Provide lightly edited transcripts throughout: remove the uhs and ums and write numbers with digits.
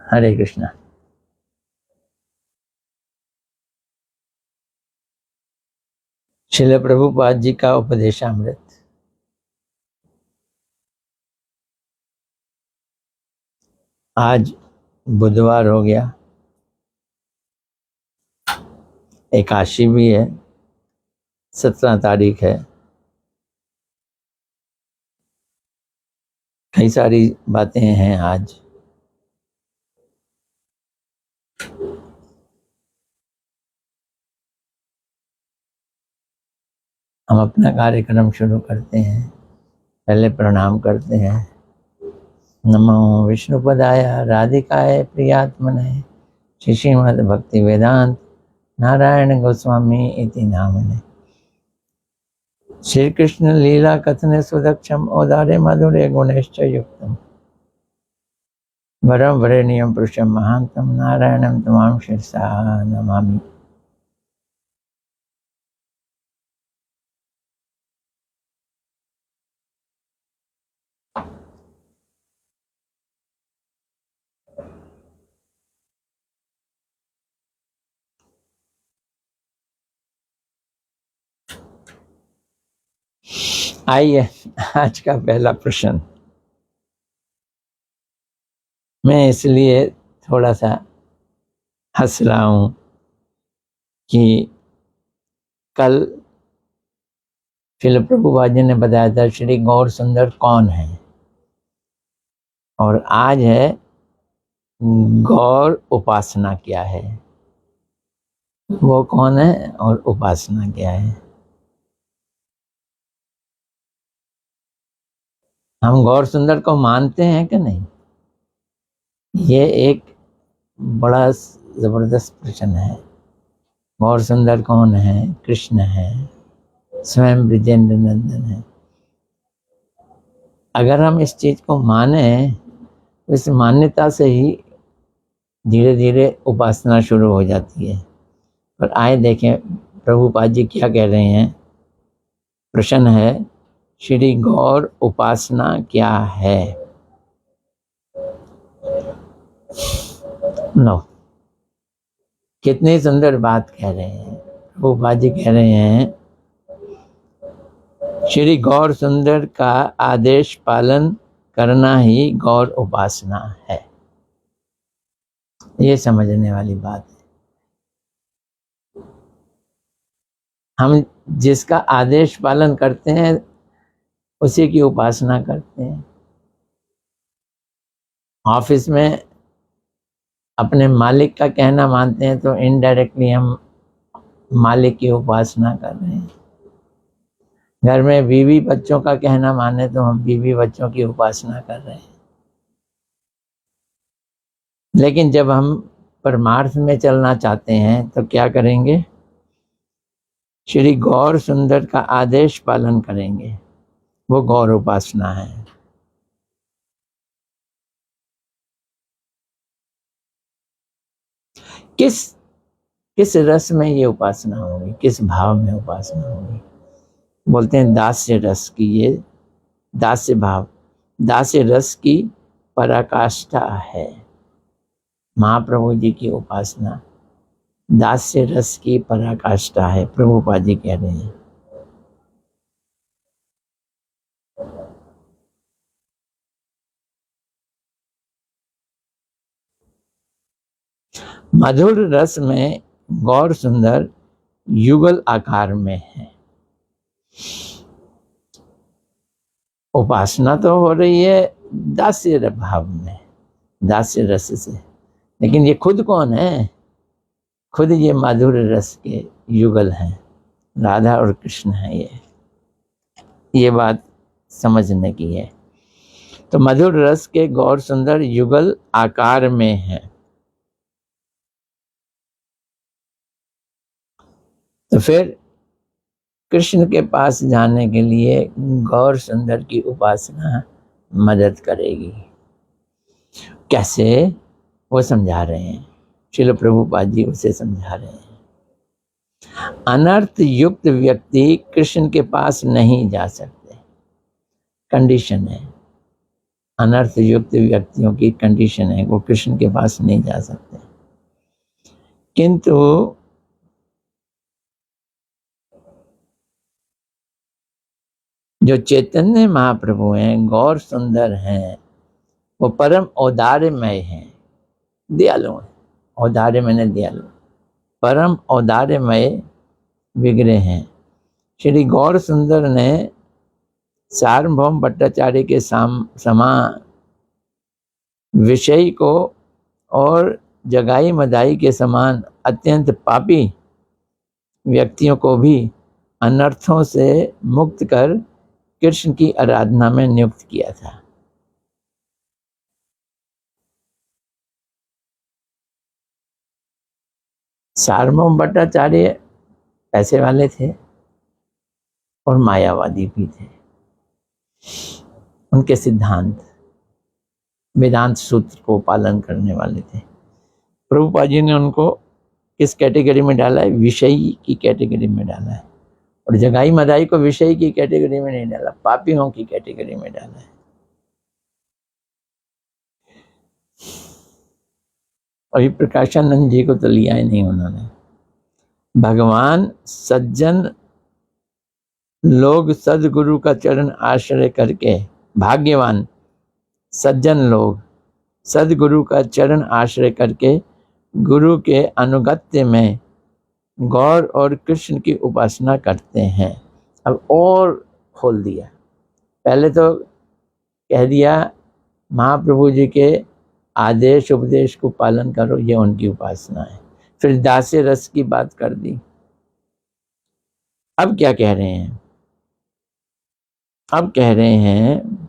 हरे कृष्णा। श्रील प्रभुपाद जी का उपदेशामृत। आज बुधवार हो गया, एकादशी भी है, 17 तारीख है। कई सारी बातें हैं आज। हम अपना कार्यक्रम शुरू करते हैं। पहले प्रणाम करते हैं। नमो विष्णुपदाय राधिकाय प्रियात्मने श्री श्रीमद् भक्ति वेदांत नारायण गोस्वामी इति नामने। श्री कृष्ण लीला कथने सुदक्षम औदारे मधुरे गुणेश्च युक्तम वरम वरेण्यम पुरुषम महांतम नारायणम तमाम शिरसा नमामि। आइए, आज का पहला प्रश्न। मैं इसलिए थोड़ा सा हंस रहा हूँ कि कल श्रील प्रभुपाद जी ने बताया था श्री गौर सुंदर कौन है, और आज है गौर उपासना क्या है। वो कौन है और उपासना क्या है। हम गौर सुंदर को मानते हैं कि नहीं, ये एक बड़ा जबरदस्त प्रश्न है। गौर सुंदर कौन है? कृष्ण है, स्वयं ब्रजेंद्र नंदन है। अगर हम इस चीज को माने, इस मान्यता से ही धीरे धीरे उपासना शुरू हो जाती है। पर आए देखें प्रभुपाद जी क्या कह रहे हैं। प्रश्न है, श्री गौर उपासना क्या है। लो, कितनी सुंदर बात कह रहे हैं प्रभुपाद जी। कह रहे हैं श्री गौर सुंदर का आदेश पालन करना ही गौर उपासना है। ये समझने वाली बात है। हम जिसका आदेश पालन करते हैं उसी की उपासना करते हैं। ऑफिस में अपने मालिक का कहना मानते हैं तो इनडायरेक्टली हम मालिक की उपासना कर रहे हैं। घर में बीवी बच्चों का कहना माने तो हम बीवी बच्चों की उपासना कर रहे हैं। लेकिन जब हम परमार्थ में चलना चाहते हैं तो क्या करेंगे? श्री गौर सुंदर का आदेश पालन करेंगे। वो गौर उपासना है। किस रस में ये उपासना होगी, किस भाव में उपासना होगी? बोलते हैं दास्य रस की, ये दास्य भाव, दास्य रस की पराकाष्ठा है। महाप्रभु जी की उपासना दास्य रस की पराकाष्ठा है, प्रभुपाद जी कह रहे हैं। मधुर रस में गौर सुंदर युगल आकार में है। उपासना तो हो रही है दास्य भाव में, दास्य रस से। लेकिन ये खुद कौन है? खुद ये मधुर रस के युगल हैं, राधा और कृष्ण है। ये बात समझने की है। तो मधुर रस के गौर सुंदर युगल आकार में है। तो फिर कृष्ण के पास जाने के लिए गौर सुंदर की उपासना मदद करेगी। कैसे? वो समझा रहे हैं, श्रील प्रभुपाद जी उसे समझा रहे हैं। अनर्थ युक्त व्यक्ति कृष्ण के पास नहीं जा सकते। कंडीशन है। अनर्थ युक्त व्यक्तियों की कंडीशन है, वो कृष्ण के पास नहीं जा सकते। किंतु जो चैतन्य महाप्रभु हैं, गौर सुंदर हैं, वो परम औदार्यमय हैं, दयालु हैं। औदार्य मैंने दयालु, परम औदार्यमय विग्रह हैं। श्री गौर सुंदर ने सार्वभौम भट्टाचार्य के समान विषय को और जगाई मदाई के समान अत्यंत पापी व्यक्तियों को भी अनर्थों से मुक्त कर कृष्ण की आराधना में नियुक्त किया था। सार्वभौम भट्टाचार्य पैसे वाले थे और मायावादी भी थे। उनके सिद्धांत वेदांत सूत्र को पालन करने वाले थे। प्रभुपाद जी ने उनको किस कैटेगरी में डाला है? विषयी की कैटेगरी में डाला है। और जगाई मदाई को विषयी की कैटेगरी में नहीं डाला, पापियों की कैटेगरी में डाला है। अभी प्रकाशानंद जी को तो लिया ही नहीं उन्होंने। भगवान सज्जन लोग सदगुरु का चरण आश्रय करके, भाग्यवान सज्जन लोग सदगुरु का चरण आश्रय करके गुरु के अनुगत्य में गौर और कृष्ण की उपासना करते हैं। अब और खोल दिया, पहले तो कह दिया महाप्रभु जी के आदेश उपदेश को पालन करो, ये उनकी उपासना है। फिर दास्य रस की बात कर दी। अब क्या कह रहे हैं? अब कह रहे हैं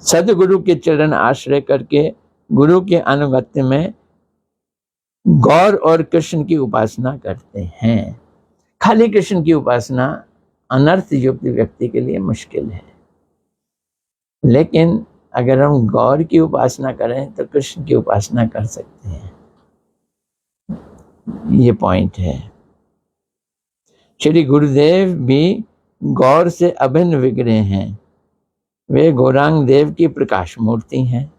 सदगुरु के चरण आश्रय करके गुरु के अनुगत्य में गौर और कृष्ण की उपासना करते हैं। खाली कृष्ण की उपासना अनर्थ युक्त व्यक्ति के लिए मुश्किल है, लेकिन अगर हम गौर की उपासना करें तो कृष्ण की उपासना कर सकते हैं। ये पॉइंट है। श्री गुरुदेव भी गौर से अभिन्न विग्रह हैं। वे गौरांग देव की प्रकाश मूर्ति हैं।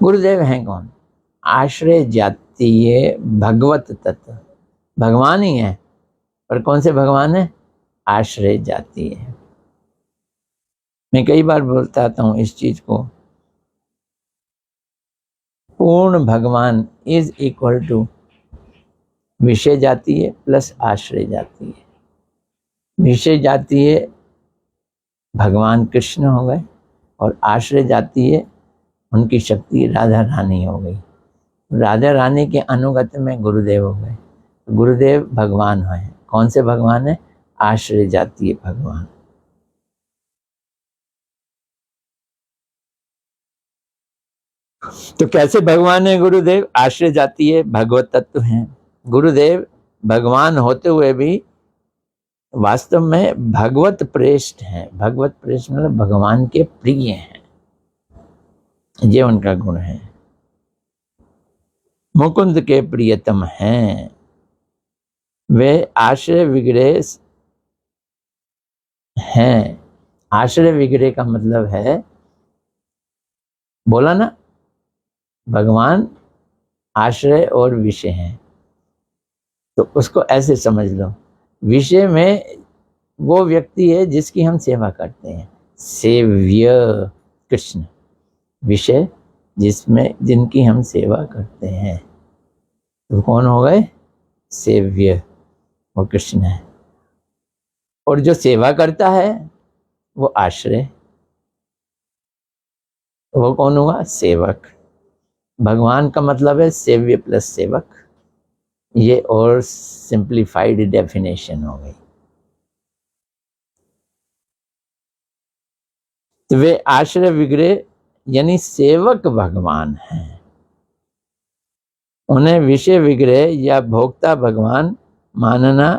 गुरुदेव हैं कौन? आश्रय जातीय भगवत तत्व, भगवान ही है। पर कौन से भगवान है? आश्रय जातीय है। मैं कई बार बोलता आता हूं इस चीज को, पूर्ण भगवान इज इक्वल टू विषय जातीय प्लस आश्रय जातीय। विषय जातीय भगवान कृष्ण हो गए और आश्रय जातीय उनकी शक्ति राधा रानी हो गई। राधा रानी के अनुगत्य में गुरुदेव हो गए। गुरुदेव भगवान हैं। कौन से भगवान है? आश्रय जातीय भगवान। तो कैसे भगवान है गुरुदेव? आश्रय जातीय भगवत तत्व हैं। गुरुदेव भगवान होते हुए भी वास्तव में भगवत प्रेष्ठ हैं। भगवत प्रेष्ठ मतलब भगवान के प्रिय हैं, ये उनका गुण है। मुकुंद के प्रियतम हैं। वे आश्रय विग्रह हैं। आश्रय विग्रह का मतलब है, बोला ना, भगवान आश्रय और विषय हैं। तो उसको ऐसे समझ लो, विषय में वो व्यक्ति है जिसकी हम सेवा करते हैं, सेव्य कृष्ण। विषय जिसमें जिनकी हम सेवा करते हैं, तो कौन हो गए? सेव्य, वो कृष्ण है। और जो सेवा करता है वो आश्रय, वो कौन हुआ? सेवक। भगवान का मतलब है सेव्य प्लस सेवक। ये और सिंप्लीफाइड डेफिनेशन हो गई। तो वे आश्रय विग्रह यानी सेवक भगवान हैं। उन्हें विषय विग्रह या भोक्ता भगवान मानना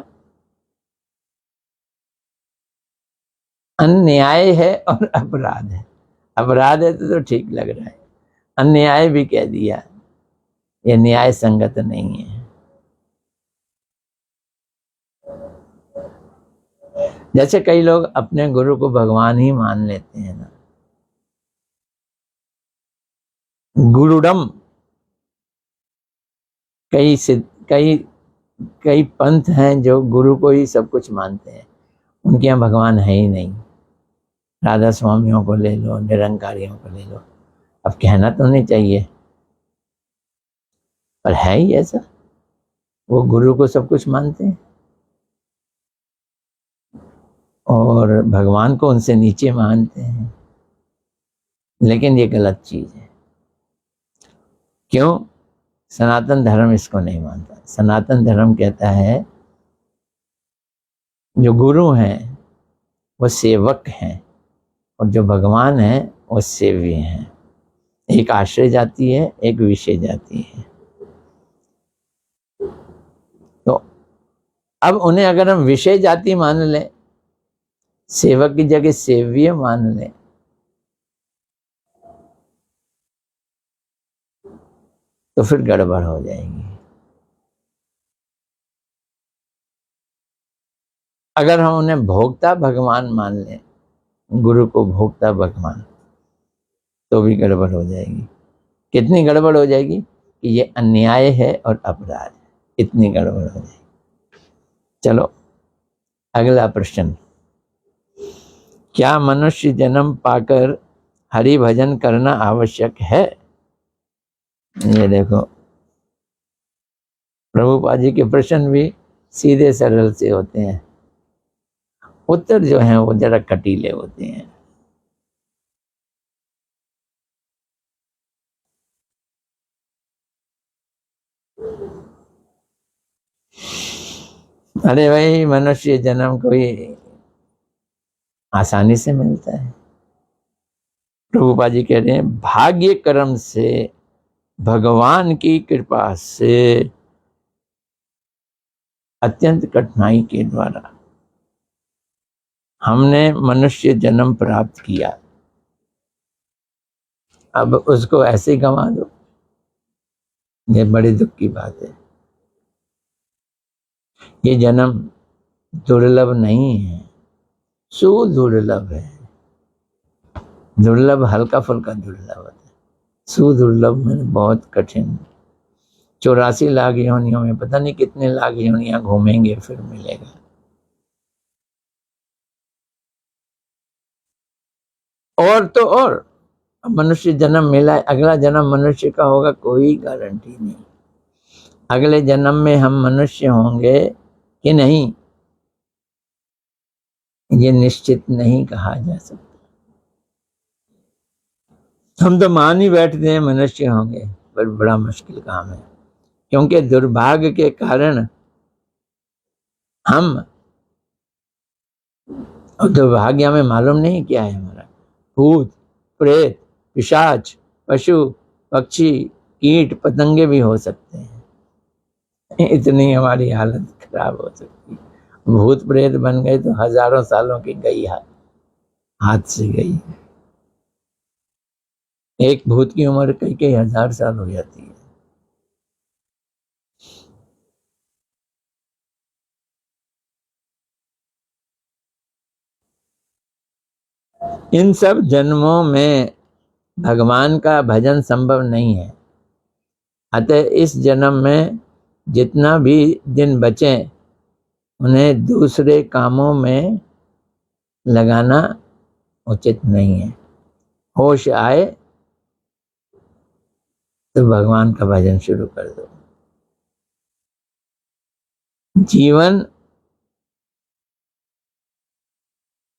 अन्याय है और अपराध है। अपराध है तो ठीक लग रहा है, अन्याय भी कह दिया, ये न्याय संगत नहीं है। जैसे कई लोग अपने गुरु को भगवान ही मान लेते हैं ना, गुरुडम, कई कई पंथ हैं जो गुरु को ही सब कुछ मानते हैं, उनके यहाँ भगवान है ही नहीं। राधा स्वामियों को ले लो, निरंकारियों को ले लो, अब कहना तो नहीं चाहिए पर है ही ऐसा, वो गुरु को सब कुछ मानते हैं और भगवान को उनसे नीचे मानते हैं। लेकिन ये गलत चीज है। क्यों? सनातन धर्म इसको नहीं मानता। सनातन धर्म कहता है जो गुरु हैं वो सेवक हैं और जो भगवान है वो सेव्य हैं। एक आश्रय जाति है, एक विषय जाति है। तो अब उन्हें अगर हम विषय जाति मान लें, सेवक की जगह सेव्य मान लें, तो फिर गड़बड़ हो जाएगी। अगर हम उन्हें भोक्ता भगवान मान लें, गुरु को भोक्ता भगवान, तो भी गड़बड़ हो जाएगी। कितनी गड़बड़ हो जाएगी कि ये अन्याय है और अपराध है, इतनी गड़बड़ हो जाएगी। चलो अगला प्रश्न, क्या मनुष्य जन्म पाकर हरि भजन करना आवश्यक है? ये देखो, प्रभुपाद जी के प्रश्न भी सीधे सरल से होते हैं, उत्तर जो हैं वो जरा कटीले होते हैं। अरे भाई, मनुष्य जन्म कोई आसानी से मिलता है? प्रभुपाद जी कह रहे हैं भाग्य कर्म से, भगवान की कृपा से, अत्यंत कठिनाई के द्वारा हमने मनुष्य जन्म प्राप्त किया। अब उसको ऐसे ही गंवा दो, ये बड़े दुख की बात है। ये जन्म दुर्लभ नहीं है, सुदुर्लभ है। दुर्लभ हल्का फुल्का दुर्लभ होता है, सुदुर्लभ में बहुत कठिन। 84 लाख योनियों में पता नहीं कितने लाख योनियां घूमेंगे फिर मिलेगा। और तो और मनुष्य जन्म मिला है, अगला जन्म मनुष्य का होगा कोई गारंटी नहीं। अगले जन्म में हम मनुष्य होंगे कि नहीं, ये निश्चित नहीं कहा जा सकता। हम तो मान ही बैठते हैं मनुष्य होंगे, पर बड़ा मुश्किल काम है, क्योंकि दुर्भाग्य के कारण हम, और दुर्भाग्य हमें मालूम नहीं क्या है हमारा, भूत प्रेत पिशाच पशु पक्षी कीट पतंगे भी हो सकते हैं। इतनी हमारी हालत खराब हो सकती है। भूत प्रेत बन गए तो हजारों सालों की गई हाथ से गई। एक भूत की उम्र कई कई हजार साल हो जाती है। इन सब जन्मों में भगवान का भजन संभव नहीं है। अतः इस जन्म में जितना भी दिन बचे उन्हें दूसरे कामों में लगाना उचित नहीं है। होश आए तो भगवान का भजन शुरू कर दो। जीवन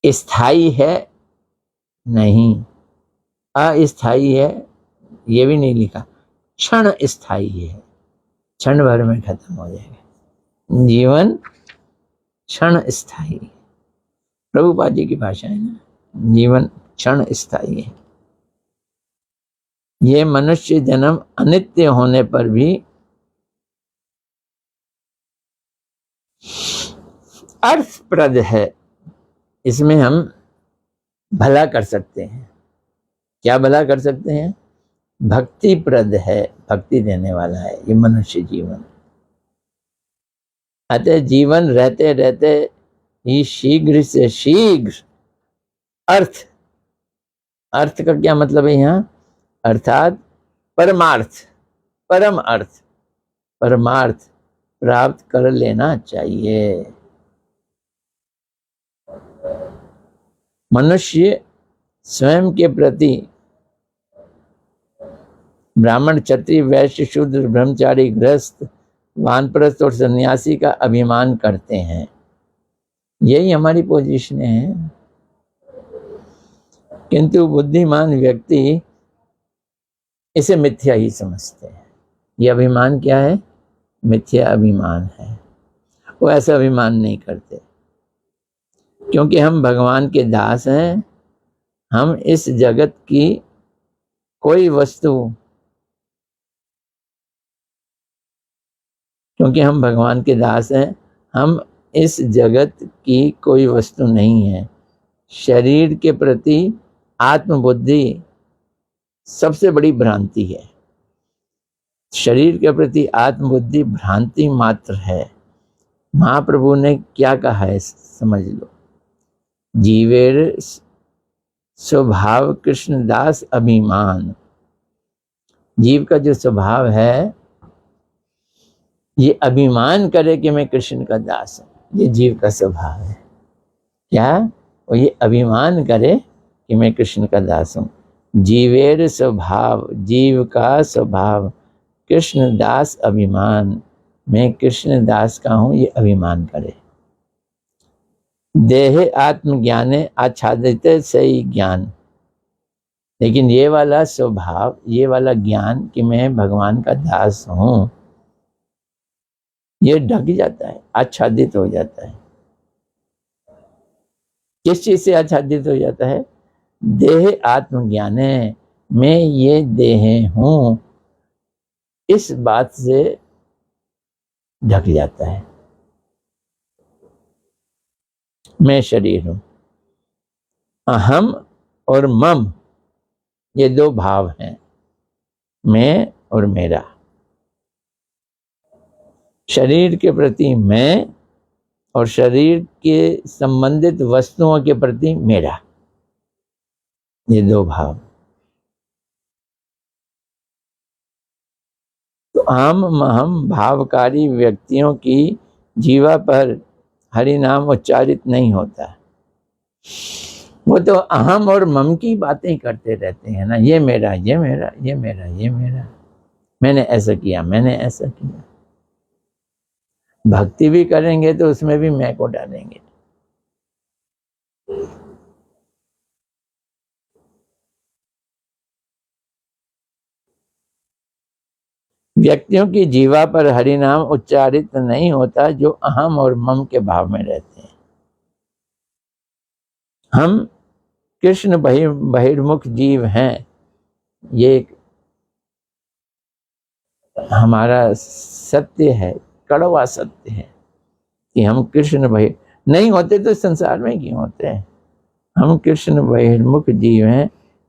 स्थायी है नहीं, अस्थायी है ये भी नहीं लिखा, क्षण स्थायी है, क्षण भर में खत्म हो जाएगा। जीवन क्षण स्थायी है, प्रभुपाद जी की भाषा है ना, जीवन क्षण स्थायी है। ये मनुष्य जन्म अनित्य होने पर भी अर्थप्रद है, इसमें हम भला कर सकते हैं। क्या भला कर सकते हैं? भक्तिप्रद है, भक्ति देने वाला है ये मनुष्य जीवन। अतः जीवन रहते रहते ही शीघ्र से शीघ्र अर्थ, अर्थ का क्या मतलब है यहाँ, अर्थात परमार्थ, परम अर्थ, परमार्थ प्राप्त कर लेना चाहिए। मनुष्य स्वयं के प्रति ब्राह्मण, क्षत्रिय, वैश्य, शूद्र, ब्रह्मचारी, गृहस्थ, वानप्रस्थ और सन्यासी का अभिमान करते हैं। यही हमारी पोजीशन है। किंतु बुद्धिमान व्यक्ति इसे मिथ्या ही समझते हैं। ये अभिमान क्या है? मिथ्या अभिमान है। वो ऐसा अभिमान नहीं करते, क्योंकि हम भगवान के दास हैं। हम इस जगत की कोई वस्तु, क्योंकि हम भगवान के दास हैं, हम इस जगत की कोई वस्तु नहीं है। शरीर के प्रति आत्मबुद्धि सबसे बड़ी भ्रांति है। शरीर के प्रति आत्मबुद्धि भ्रांति मात्र है। महाप्रभु ने क्या कहा है समझ लो। जीवेर स्वभाव कृष्णदास अभिमान। जीव का जो स्वभाव है, ये अभिमान करे कि मैं कृष्ण का दास हूं। ये जीव का स्वभाव है। क्या? वो ये अभिमान करे कि मैं कृष्ण का दास हूं। जीवेर स्वभाव, जीव का स्वभाव कृष्ण दास अभिमान, मैं कृष्ण दास का हूं, ये अभिमान करे। देहे आत्मज्ञाने आच्छादित सही ज्ञान। लेकिन ये वाला स्वभाव, ये वाला ज्ञान कि मैं भगवान का दास हूं, ये ढक जाता है, आच्छादित हो जाता है। किस चीज से आच्छादित हो जाता है? देह आत्मज्ञान है, मैं ये देह हूं, इस बात से ढक जाता है। मैं शरीर हूं। अहम और मम, ये दो भाव हैं, मैं और मेरा। शरीर के प्रति मैं और शरीर के संबंधित वस्तुओं के प्रति मेरा, ये दो भाव। तो आम महम भावकारी व्यक्तियों की जीवा पर हरि नाम उच्चारित नहीं होता। वो तो अहम और मम की बातें करते रहते हैं ना, ये मेरा, ये मेरा, ये मेरा, ये मेरा, मैंने ऐसा किया, मैंने ऐसा किया। भक्ति भी करेंगे तो उसमें भी मैं को डालेंगे। व्यक्तियों की जीवा पर हरि नाम उच्चारित नहीं होता जो अहम और मम के भाव में रहते हैं। हम कृष्ण बहिर्मुख जीव हैं, ये हमारा सत्य है, कड़वा सत्य है कि हम कृष्ण नहीं होते तो संसार में क्यों होते हैं। हम कृष्ण बहिर्मुख जीव हैं।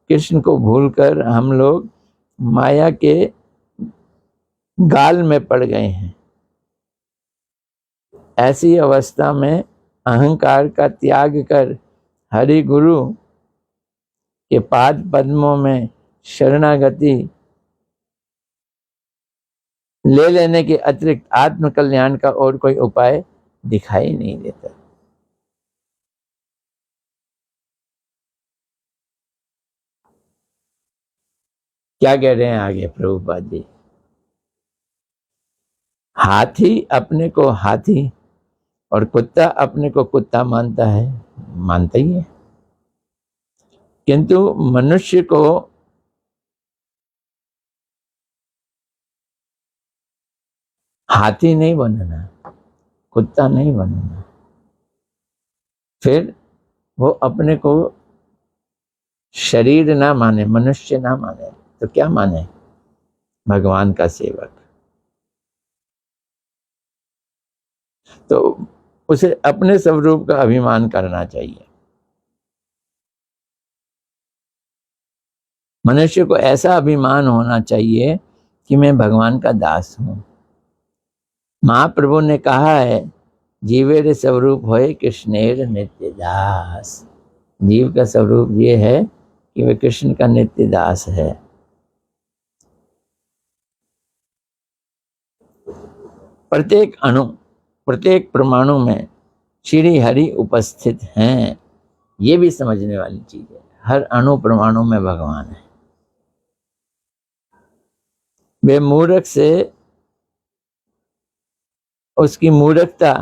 कृष्ण को भूलकर हम लोग माया के गाल में पड़ गए हैं। ऐसी अवस्था में अहंकार का त्याग कर हरि गुरु के पाद पद्मों में शरणागति ले लेने के अतिरिक्त आत्म कल्याण का और कोई उपाय दिखाई नहीं देता। क्या कह रहे हैं आगे प्रभुपाद जी? हाथी अपने को हाथी और कुत्ता अपने को कुत्ता मानता है, मानता ही है। किंतु मनुष्य को हाथी नहीं बनना, कुत्ता नहीं बनना। फिर वो अपने को शरीर ना माने, मनुष्य ना माने, तो क्या माने? भगवान का सेवक। तो उसे अपने स्वरूप का अभिमान करना चाहिए। मनुष्य को ऐसा अभिमान होना चाहिए कि मैं भगवान का दास हूं। महाप्रभु ने कहा है, जीवेर स्वरूप होए कृष्णेर नित्य दास। जीव का स्वरूप ये है कि वह कृष्ण का नित्य दास है। प्रत्येक अणु, प्रत्येक परमाणु में श्री हरि उपस्थित हैं, ये भी समझने वाली चीज है। हर अणु परमाणु में भगवान है। वे मूर्ख से उसकी मूर्खता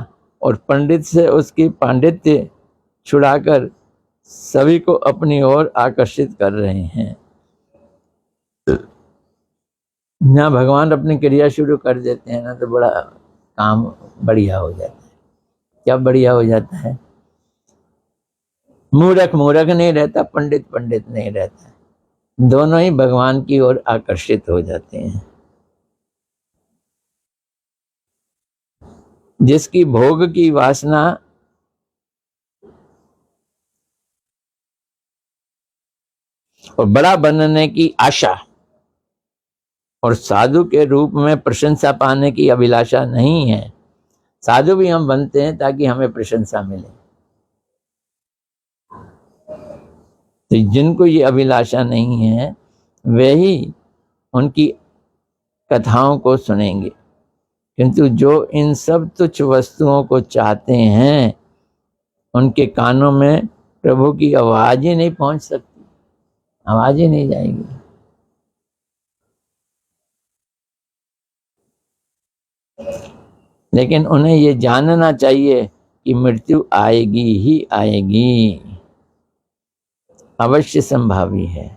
और पंडित से उसकी पांडित्य छुड़ाकर सभी को अपनी ओर आकर्षित कर रहे हैं। ना भगवान अपनी क्रिया शुरू कर देते हैं ना तो बड़ा काम बढ़िया हो जाता है। क्या बढ़िया हो जाता है? मूर्ख मूर्ख नहीं रहता, पंडित पंडित नहीं रहता, दोनों ही भगवान की ओर आकर्षित हो जाते हैं। जिसकी भोग की वासना और बड़ा बनने की आशा और साधु के रूप में प्रशंसा पाने की अभिलाषा नहीं है। साधु भी हम बनते हैं ताकि हमें प्रशंसा मिले। तो जिनको ये अभिलाषा नहीं है वे ही उनकी कथाओं को सुनेंगे, किंतु जो इन सब तुच्छ वस्तुओं को चाहते हैं उनके कानों में प्रभु की आवाज ही नहीं पहुंच सकती, आवाज ही नहीं जाएगी। लेकिन उन्हें ये जानना चाहिए कि मृत्यु आएगी ही आएगी, अवश्य संभावी है।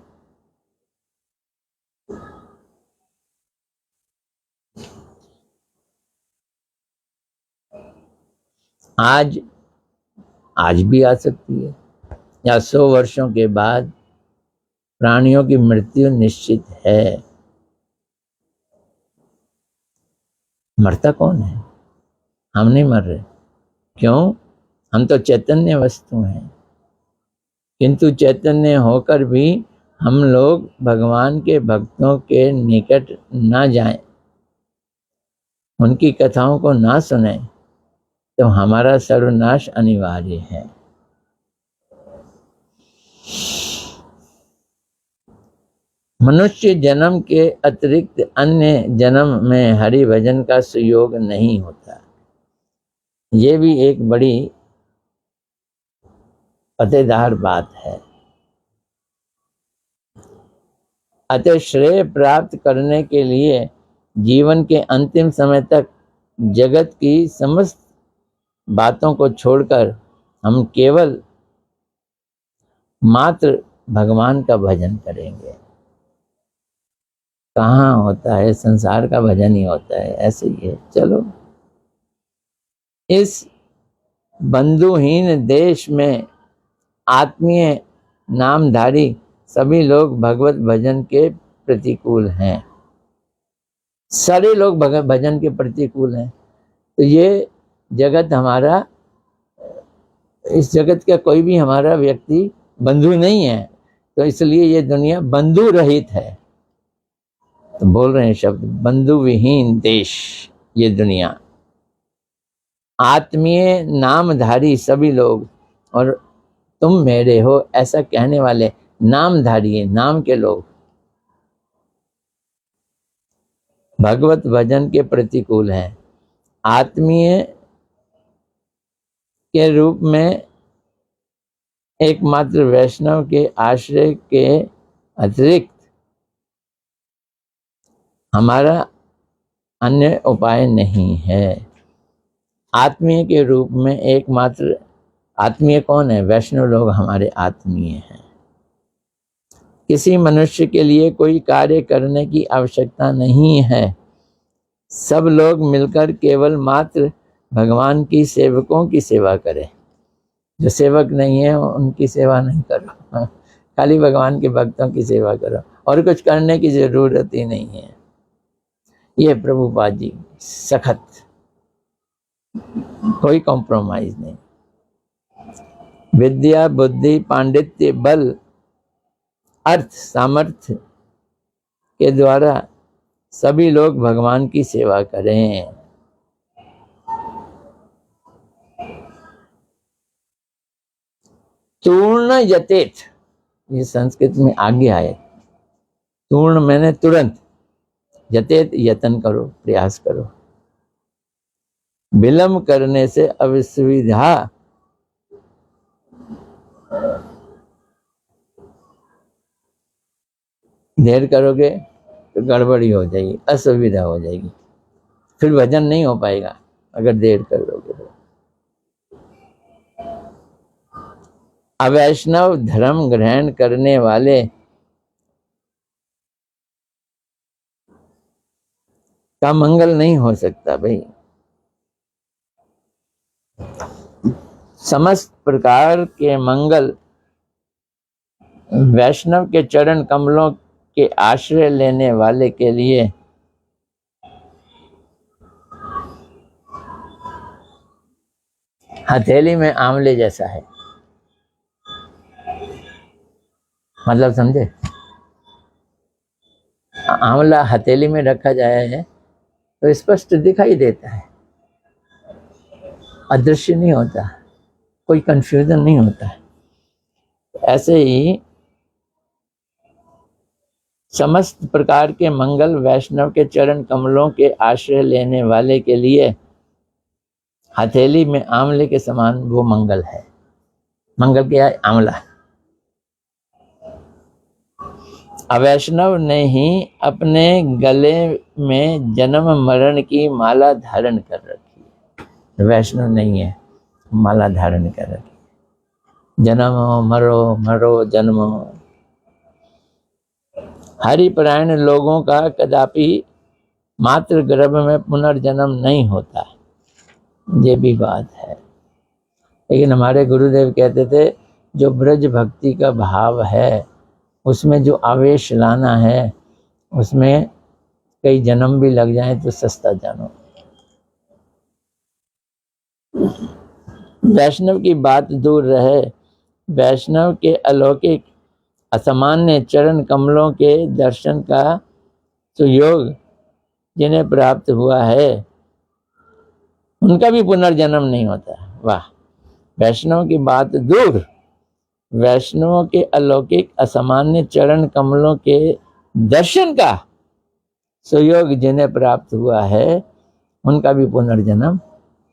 आज भी आ सकती है, या 100 वर्षों के बाद प्राणियों की मृत्यु निश्चित है। मरता कौन है? हम नहीं मर रहे। क्यों? हम तो चैतन्य वस्तु हैं, किंतु चैतन्य होकर भी हम लोग भगवान के भक्तों के निकट ना जाएं, उनकी कथाओं को ना सुने तो हमारा सर्वनाश अनिवार्य है। मनुष्य जन्म के अतिरिक्त अन्य जन्म में हरि भजन का सुयोग नहीं होता। ये भी एक बड़ी पतेदार बात है। अतः श्रेय प्राप्त करने के लिए जीवन के अंतिम समय तक जगत की समस्त बातों को छोड़कर हम केवल मात्र भगवान का भजन करेंगे। कहाँ होता है? संसार का भजन ही होता है, ऐसे ही है। चलो, इस बंधुहीन देश में आत्मीय नामधारी सभी लोग भगवत भजन के प्रतिकूल हैं। सारे लोग भगवत भजन के प्रतिकूल हैं। तो ये जगत हमारा, इस जगत का कोई भी हमारा व्यक्ति बंधु नहीं है, तो इसलिए ये दुनिया बंधु रहित है। तो बोल रहे हैं शब्द, बंधु विहीन देश ये दुनिया। आत्मीय नामधारी सभी लोग, और तुम मेरे हो ऐसा कहने वाले नामधारी, नाम के लोग भगवत भजन के प्रतिकूल हैं। आत्मीय के रूप में एकमात्र वैष्णव के आश्रय के अतिरिक्त हमारा अन्य उपाय नहीं है। आत्मीय के रूप में एकमात्र, आत्मीय कौन है? वैष्णव लोग हमारे आत्मीय हैं। किसी मनुष्य के लिए कोई कार्य करने की आवश्यकता नहीं है। सब लोग मिलकर केवल मात्र भगवान की सेवकों की सेवा करें। जो सेवक नहीं है उनकी सेवा नहीं करो, खाली भगवान के भक्तों की सेवा करो, और कुछ करने की जरूरत ही नहीं है। ये प्रभुपाद जी सखत, कोई कॉम्प्रोमाइज नहीं। विद्या, बुद्धि, पांडित्य, बल, अर्थ, सामर्थ्य के द्वारा सभी लोग भगवान की सेवा करें। तूर्ण यतेत, ये संस्कृत में आगे आए। तूर्ण मैंने तुरंत, यतेत यतन करो, प्रयास करो। विलंब करने से असुविधा, देर करोगे तो गड़बड़ी हो जाएगी, असुविधा हो जाएगी, फिर भजन नहीं हो पाएगा अगर देर करोगे तो। अवैष्णव धर्म ग्रहण करने वाले का मंगल नहीं हो सकता भाई। समस्त प्रकार के मंगल वैष्णव के चरण कमलों के आश्रय लेने वाले के लिए हथेली में आंवले जैसा है। मतलब समझे, आंवला हथेली में रखा जाए है तो स्पष्ट दिखाई देता है, अदृश्य नहीं होता, कोई कंफ्यूजन नहीं होता है। ऐसे ही समस्त प्रकार के मंगल वैष्णव के चरण कमलों के आश्रय लेने वाले के लिए हथेली में आंवले के समान वो मंगल है। मंगल क्या है? आंवला। अवैष्णव ने ही अपने गले में जन्म मरण की माला धारण कर रखी है। वैष्णव नहीं है, माला धारण कर रखी, जन्मो मरो मरो जन्मो। हरिपरायण लोगों का कदापि मातृ गर्भ में पुनर्जन्म नहीं होता, ये भी बात है। लेकिन हमारे गुरुदेव कहते थे जो ब्रज भक्ति का भाव है उसमें जो आवेश लाना है, उसमें कई जन्म भी लग जाए तो सस्ता जानो। वैष्णव की बात दूर रहे, वैष्णव के अलौकिक असामान्य चरण कमलों के दर्शन का सुयोग जिन्हें प्राप्त हुआ है उनका भी पुनर्जन्म नहीं होता। वाह, वैष्णव की बात दूर, वैष्णवों के अलौकिक असामान्य चरण कमलों के दर्शन का सुयोग जिन्हें प्राप्त हुआ है उनका भी पुनर्जन्म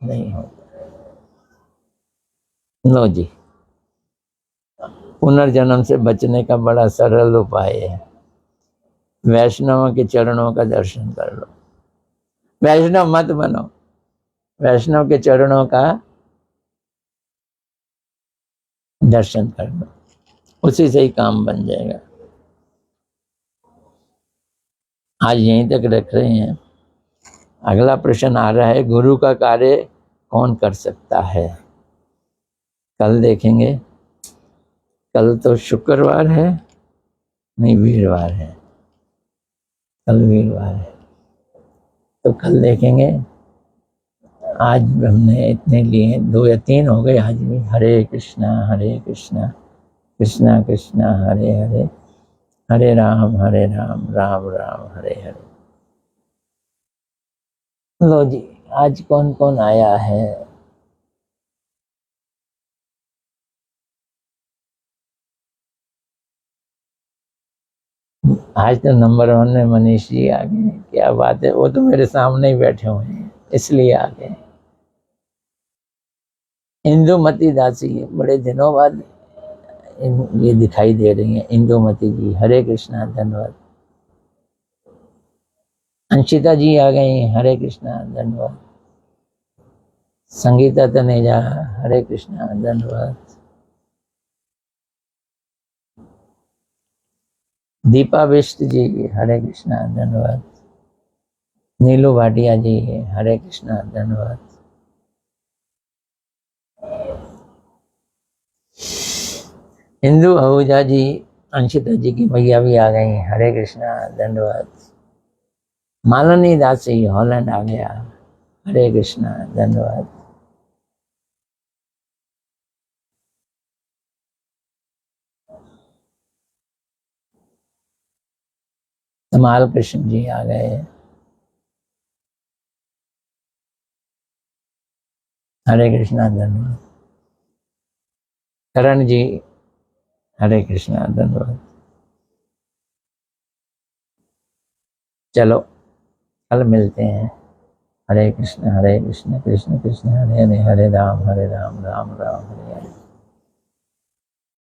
नहीं होता। लो जी, पुनर्जन्म से बचने का बड़ा सरल उपाय है, वैष्णवों के चरणों का दर्शन कर लो। वैष्णव मत बनो, वैष्णव के चरणों का दर्शन कर लो, उसी से ही काम बन जाएगा। आज यहीं तक रख रहे हैं। अगला प्रश्न आ रहा है, गुरु का कार्य कौन कर सकता है? कल देखेंगे। कल तो शुक्रवार है, नहीं वीरवार है, कल वीरवार है, तो कल देखेंगे। आज हमने इतने लिए, 2 या 3 हो गए आज भी। हरे कृष्णा कृष्णा कृष्णा हरे हरे, हरे राम राम राम हरे हरे। लो जी, आज कौन कौन आया है? आज तो नंबर 1 में मनीष जी आ गए। क्या बात है, वो तो मेरे सामने ही बैठे हुए हैं इसलिए आ गए। इंदुमती दासी बड़े दिनों बाद ये दिखाई दे रही हैं। इंदुमती जी, हरे कृष्णा, धन्यवाद। अंशिता जी आ गई, हरे कृष्णा, धन्यवाद। संगीता तनेजा, हरे कृष्णा, धन्यवाद। दीपा बिष्ट जी, हरे कृष्णा, धन्यवाद। नीलू भाटिया जी, हरे कृष्णा, धन्यवाद। हिंदू आहूजा जी, अंशिता जी की भैया भी आ गई, हरे कृष्णा, धन्यवाद। मालनी दासी हॉलैंड आ गया, हरे कृष्णा, धन्यवाद। कमाल कृष्ण जी आ गए, हरे कृष्णा, धन्यवाद। करण जी, हरे कृष्णा, धन्यवाद। चलो कल मिलते हैं। हरे कृष्ण कृष्ण कृष्ण हरे हरे, हरे राम राम राम हरे हरे।